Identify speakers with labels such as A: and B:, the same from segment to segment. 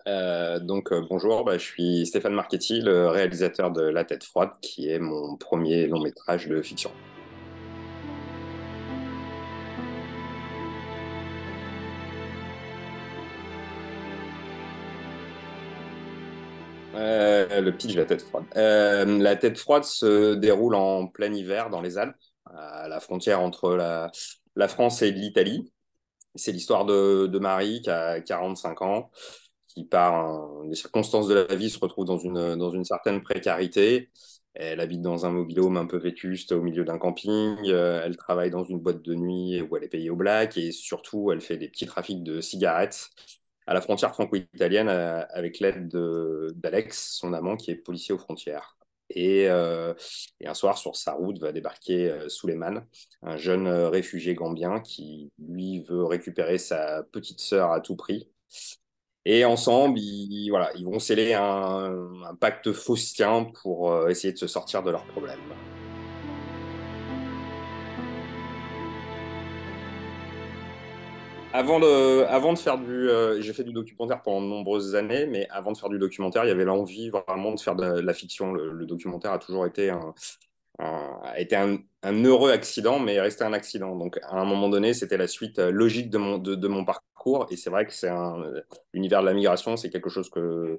A: Bonjour, je suis Stéphane Marchetti, le réalisateur de La Tête froide, qui est mon premier long métrage de fiction. Le pitch de La Tête froide. La Tête froide se déroule en plein hiver dans les Alpes, à la frontière entre la France et l'Italie. C'est l'histoire de Marie qui a 45 ans, qui par des circonstances de la vie se retrouve dans une certaine précarité. Elle habite dans un mobil-home un peu vétuste au milieu d'un camping. Elle travaille dans une boîte de nuit où elle est payée au black et surtout elle fait des petits trafics de cigarettes à la frontière franco-italienne avec l'aide d'Alex, son amant qui est policier aux frontières. Et un soir, sur sa route, va débarquer Souleymane, un jeune réfugié gambien qui, lui, veut récupérer sa petite sœur à tout prix. Et ensemble, voilà, ils vont sceller un pacte faustien pour essayer de se sortir de leurs problèmes. Avant de faire j'ai fait du documentaire pendant de nombreuses années, mais avant de faire du documentaire, il y avait l'envie vraiment de faire de la fiction. Le documentaire a toujours été un heureux accident, mais resté un accident. Donc, à un moment donné, c'était la suite logique de mon parcours. Et c'est vrai que l'univers de la migration, c'est quelque chose que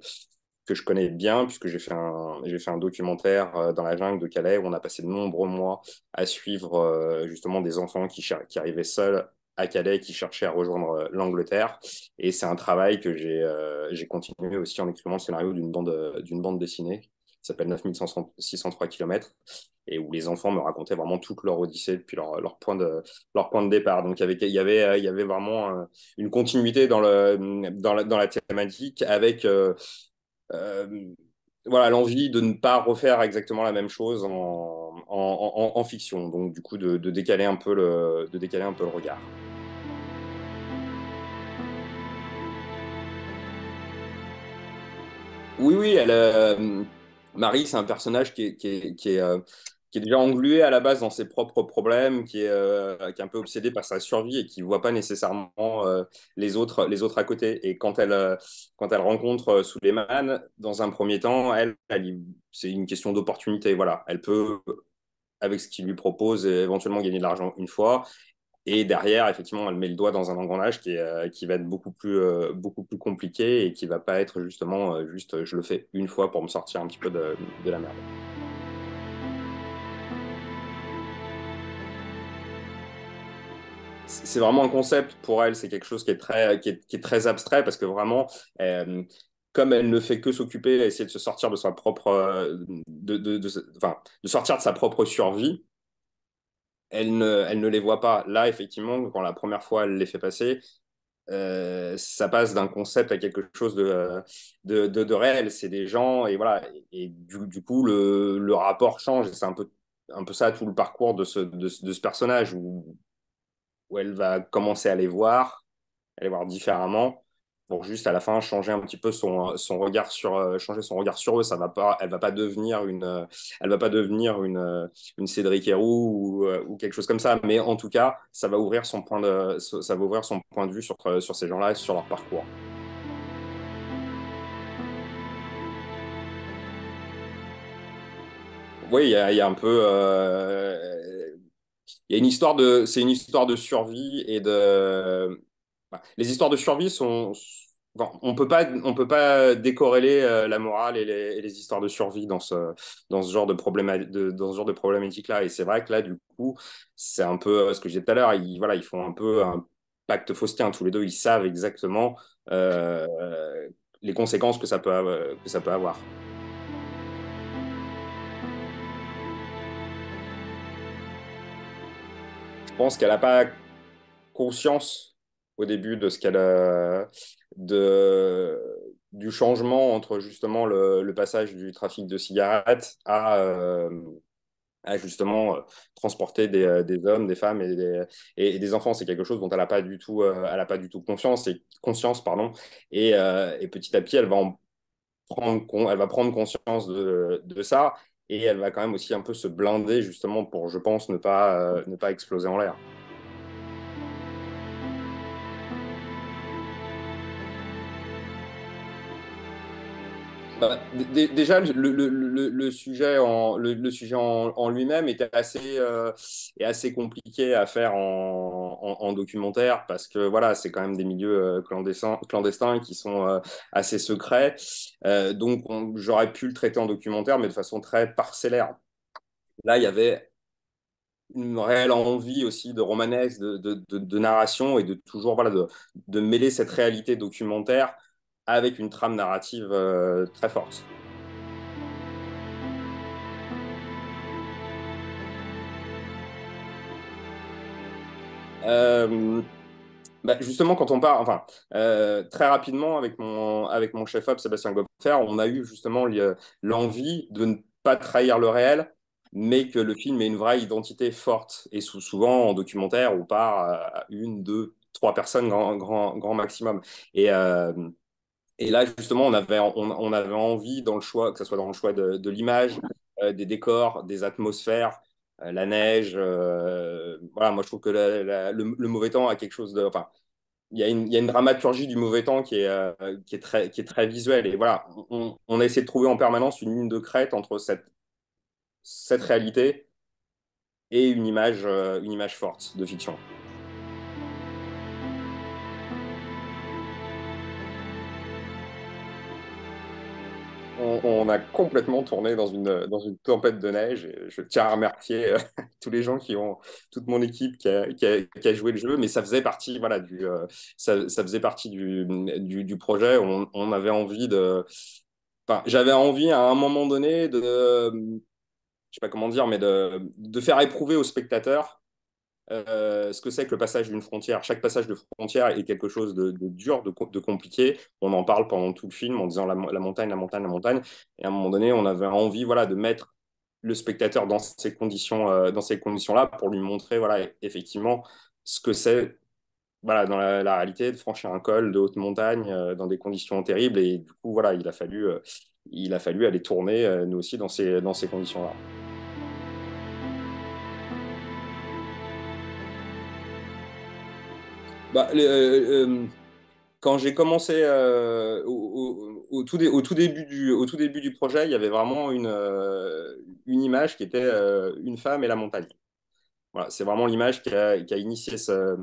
A: je connais bien, puisque j'ai fait un documentaire dans la jungle de Calais où on a passé de nombreux mois à suivre justement des enfants qui arrivaient seuls à Calais, qui cherchaient à rejoindre l'Angleterre. Et c'est un travail que j'ai continué aussi en écrivant le scénario d'une bande dessinée qui s'appelle 9603 km et où les enfants me racontaient vraiment toute leur odyssée depuis leur point de départ. Donc il y avait vraiment une continuité dans la thématique avec euh, voilà, l'envie de ne pas refaire exactement la même chose en fiction. Donc du coup de décaler un peu de décaler un peu le regard. Oui, oui, Marie, c'est un personnage qui est déjà englué à la base dans ses propres problèmes, qui est un peu obsédé par sa survie et qui ne voit pas nécessairement les autres à côté. Et quand elle rencontre Suleiman, dans un premier temps, c'est une question d'opportunité. Voilà, elle peut, avec ce qu'il lui propose, éventuellement gagner de l'argent une fois. Et derrière, effectivement, elle met le doigt dans un engrenage qui va être beaucoup plus compliqué et qui va pas être justement juste je le fais une fois pour me sortir un petit peu de la merde. C'est vraiment un concept pour elle, c'est quelque chose qui est très abstrait parce que vraiment, euh, comme elle ne fait que s'occuper à essayer de se sortir de sa propre, enfin, de sortir de sa propre survie, elle ne les voit pas. Là, effectivement, quand la première fois elle les fait passer, ça passe d'un concept à quelque chose de réel. C'est des gens, et voilà. Et du coup, le rapport change. Et c'est un peu ça tout le parcours de ce personnage, où elle va commencer à les voir différemment, pour juste à la fin changer un petit peu son regard changer son regard sur eux. Elle va pas devenir une Cédric Héroux ou quelque chose comme ça. Mais en tout cas, ça va ouvrir son point de vue sur ces gens-là et sur leur parcours. Oui, il y a un peu, il y a une histoire c'est une histoire de survie et de. Enfin, les histoires de survie sont. Bon, on peut pas décorréler la morale et les histoires de survie dans ce genre dans ce genre de problématique-là. Et c'est vrai que là, du coup, c'est un peu ce que je disais tout à l'heure. Voilà, ils font un peu un pacte faustien. Tous les deux, ils savent exactement euh, les conséquences que ça peut avoir. Je pense qu'elle n'a pas conscience au début de ce de, du changement entre justement le passage du trafic de cigarettes à justement transporter des hommes, des femmes et des enfants. C'est quelque chose dont elle a pas du tout conscience, pardon. Et petit à petit, elle va prendre conscience de ça et elle va quand même aussi un peu se blinder justement pour, je pense, ne pas exploser en l'air. Déjà, le sujet le sujet en lui-même est assez compliqué à faire en documentaire parce que voilà, c'est quand même des milieux clandestins qui sont assez secrets. Donc, j'aurais pu le traiter en documentaire, mais de façon très parcellaire. Là, il y avait une réelle envie aussi de romanesque, de narration et de toujours voilà, de mêler cette réalité documentaire avec une trame narrative très forte. Euh, Justement, quand on part, enfin, très rapidement avec mon chef-op, Sébastien Gopfer, on a eu justement l'envie de ne pas trahir le réel, mais que le film ait une vraie identité forte. Et souvent, en documentaire, on part à une, deux, trois personnes, grand maximum. Et, euh, et là, justement, on avait envie, dans le choix, que ce soit dans le choix de l'image, des décors, des atmosphères, la neige. Voilà, moi, je trouve que le mauvais temps a quelque chose de. Enfin, il y a une dramaturgie du mauvais temps qui est très visuelle. Et voilà, on a essayé de trouver en permanence une ligne de crête entre cette réalité et une image forte de fiction. On a complètement tourné dans une tempête de neige. Et je tiens à remercier tous les gens toute mon équipe qui a joué le jeu, mais ça faisait partie, voilà, ça faisait partie du projet. On avait envie enfin, j'avais envie à un moment donné je sais pas comment dire, mais de faire éprouver aux spectateurs ce que c'est que le passage d'une frontière. Chaque passage de frontière est quelque chose de dur, de compliqué. On en parle pendant tout le film en disant la montagne, la montagne, la montagne. Et à un moment donné, on avait envie voilà, de mettre le spectateur dans ces conditions-là pour lui montrer voilà, effectivement ce que c'est voilà, dans la réalité de franchir un col de haute montagne dans des conditions terribles. Et du coup, voilà, il a fallu aller tourner, nous aussi, dans ces conditions-là. Bah, quand j'ai commencé au tout début du projet, il y avait vraiment une image qui était une femme et la montagne. Voilà, c'est vraiment l'image qui a initié ce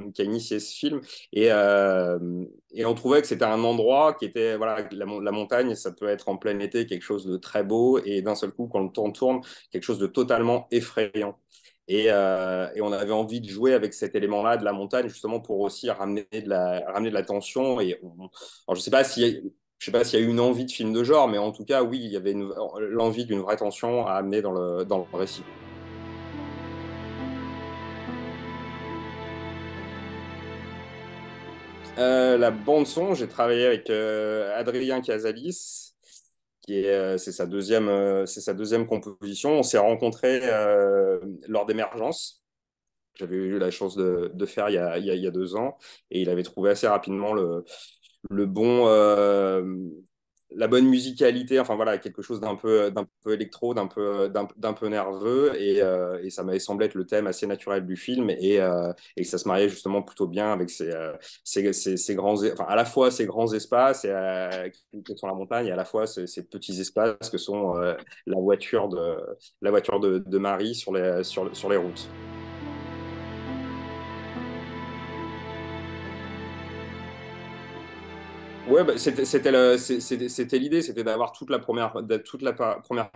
A: film. Et on trouvait que c'était un endroit qui était, voilà, la montagne, ça peut être en plein été quelque chose de très beau, et d'un seul coup, quand le temps tourne, quelque chose de totalement effrayant. Et on avait envie de jouer avec cet élément-là de la montagne, justement pour aussi ramener de la tension. Alors, je sais pas s'il y a eu une envie de film de genre, mais en tout cas, oui, il y avait l'envie d'une vraie tension à amener dans le récit. La bande son, j'ai travaillé avec Adrien Casalis, c'est sa deuxième composition. On s'est rencontrés lors d'Émergence. J'avais eu la chance de faire il y a 2 ans, et il avait trouvé assez rapidement le bon, la bonne musicalité, enfin voilà, quelque chose d'un peu électro, d'un peu nerveux, et ça m'avait semblé être le thème assez naturel du film, et que ça se mariait justement plutôt bien avec ces enfin à la fois ces grands espaces que sont la montagne, et à la fois ces petits espaces que sont la voiture de Marie sur les routes. Ouais, bah, c'était l'idée, c'était d'avoir première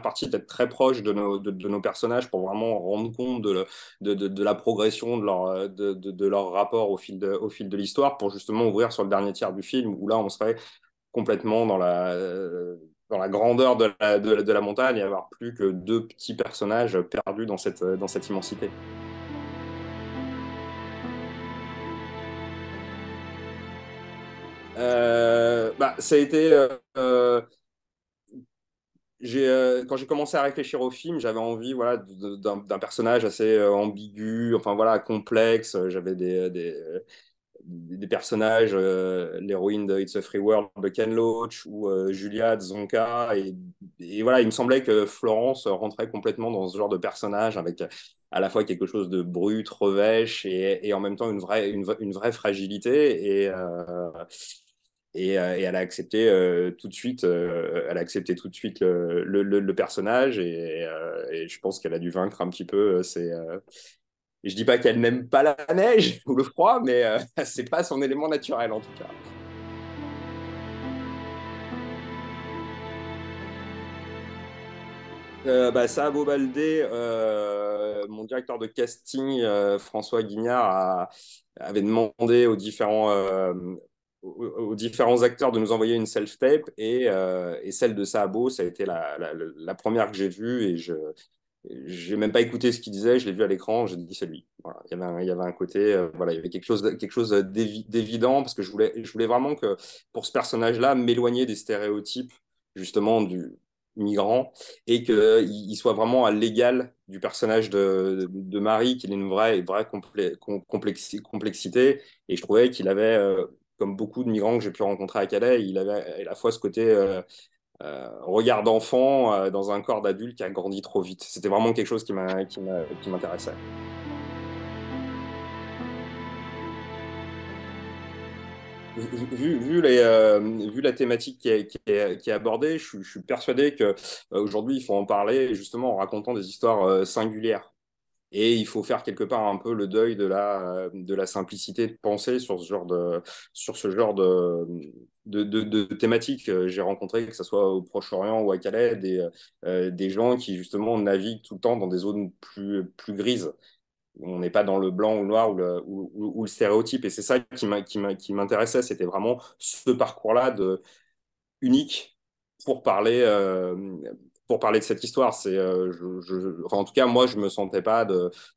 A: partie, d'être très proche de nos personnages pour vraiment rendre compte de la progression de leur rapport au fil de l'histoire, pour justement ouvrir sur le dernier tiers du film, où là, on serait complètement dans la grandeur de la montagne, et avoir plus que deux petits personnages perdus dans cette immensité. Ça a été quand j'ai commencé à réfléchir au film, j'avais envie voilà, d'un personnage assez ambigu, enfin voilà, complexe. J'avais des personnages, l'héroïne de It's a Free World de Ken Loach, ou Julia de Zonka. Et voilà, il me semblait que Florence rentrait complètement dans ce genre de personnage, avec à la fois quelque chose de brut, revêche, et en même temps une vraie fragilité. Et elle a accepté tout de suite, elle a accepté tout de suite le personnage et je pense qu'elle a dû vaincre un petit peu et je dis pas qu'elle n'aime pas la neige ou le froid, mais c'est pas son élément naturel en tout cas. Sabo Baldé, mon directeur de casting, François Guignard, avait demandé aux différents acteurs de nous envoyer une self-tape et celle de Sabo, ça a été la première que j'ai vue et j'ai même pas écouté ce qu'il disait, je l'ai vu à l'écran, j'ai dit c'est lui. Voilà. Il y avait un côté, voilà, il y avait quelque chose d'évident parce que je voulais vraiment que pour ce personnage-là, m'éloigner des stéréotypes justement du migrant et qu'il soit vraiment à l'égal du personnage de Marie, qu'il ait une vraie complexité. Et je trouvais qu'il avait, comme beaucoup de migrants que j'ai pu rencontrer à Calais, il avait à la fois ce côté regard d'enfant dans un corps d'adulte qui a grandi trop vite. C'était vraiment quelque chose qui m'intéressait. Vu la thématique qui est abordée, je suis persuadé que aujourd'hui il faut en parler justement en racontant des histoires singulières. Et il faut faire quelque part un peu le deuil de la simplicité de pensée sur ce genre de thématiques. J'ai rencontré, que ce soit au Proche-Orient ou à Calais, des gens qui justement naviguent tout le temps dans des zones plus grises. On n'est pas dans le blanc ou le noir ou le stéréotype. Et c'est ça qui m'intéressait. C'était vraiment ce parcours-là unique pour parler, euh, pour parler de cette histoire. Enfin, en tout cas, moi, je me sentais pas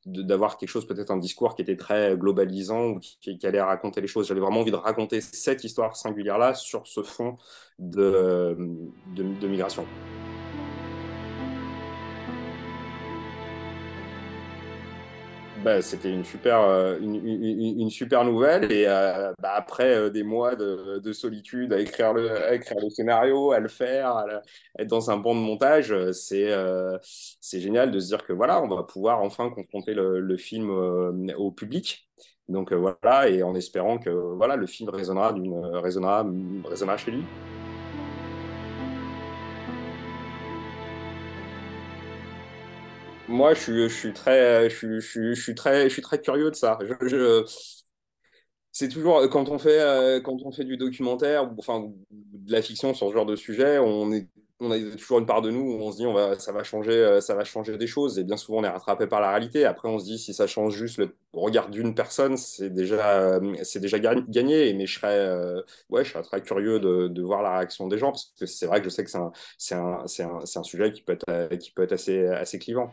A: d'avoir quelque chose, peut-être un discours qui était très globalisant ou qui allait raconter les choses. J'avais vraiment envie de raconter cette histoire singulière-là sur ce fond de migration. C'était une super nouvelle et après des mois de solitude à écrire le scénario, à le faire, être dans un banc de montage, c'est génial de se dire que voilà, on va pouvoir enfin confronter le film au public. Donc voilà, et en espérant que voilà, le film résonnera chez lui. Moi, je suis très curieux de ça. C'est toujours quand on fait du documentaire ou enfin de la fiction sur ce genre de sujet, on a toujours une part de nous où on se dit ça va changer des choses et bien souvent on est rattrapé par la réalité. Après on se dit si ça change juste le regard d'une personne, c'est déjà gagné. Mais je serais très curieux de voir la réaction des gens parce que c'est vrai que je sais que c'est un sujet qui peut être assez clivant.